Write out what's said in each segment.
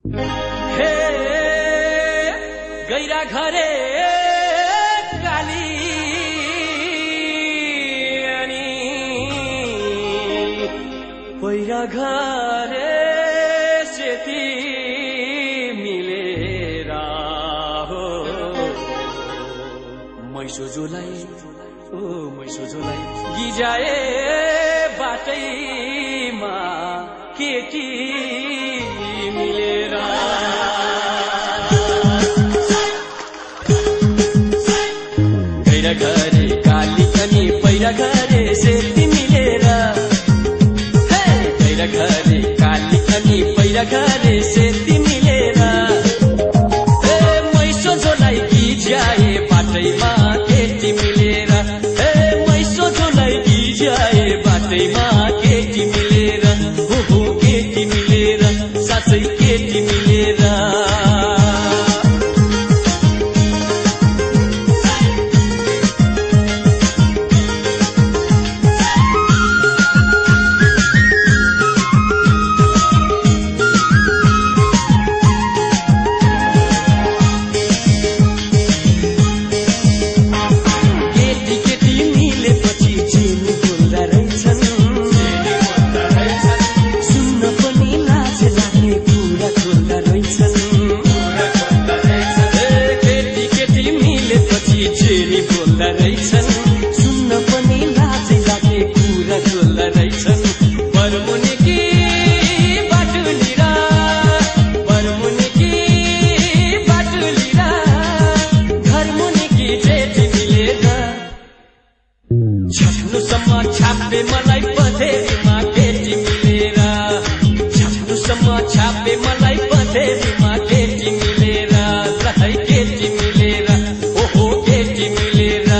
हे गैरा घरे काली अनि पैरा घरे सेती मिलेर हो मैसोजोलाई गिजाए बाटैमा केटी मिलेर गैरा घरे काली अनि पैरा घरे सेती मिलेर गैरा घरे काली अनि पैरा घरे सेती मिलेर मैसोजोलाई गिजाए बाटैमा केटी मिलेर मैसोजोलाई गिजाए बाटैमा केटी मिलेर हो केटी मिलेर साँच्चै केटी मिलेर सुन्न पनि लाजै लाग्ने कुरा बोल्दा रहेछन् बरमुनिकी बाटुलिरा घरमुनिकी जेठी मिलेर छाप्नुसम्म छापे मलाई पधेरीमा केटी मिलेर छाप्नुसम्म छापे मलाई पधेरीमा केटी मिलेर लहै केटी मिलेर ओहो केटी मिलेर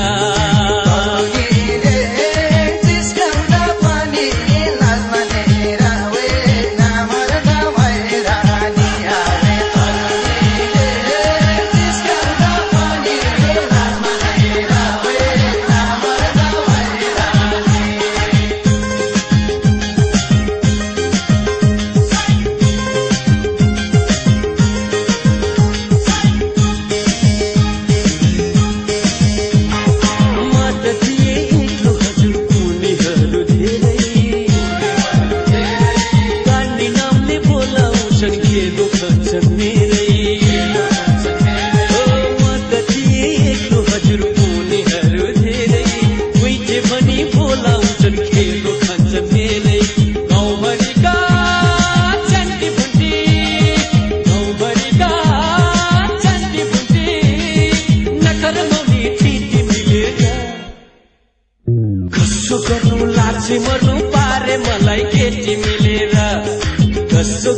गर्नु लाछे मर्नु पारे मलाई केटी मिलेर कसो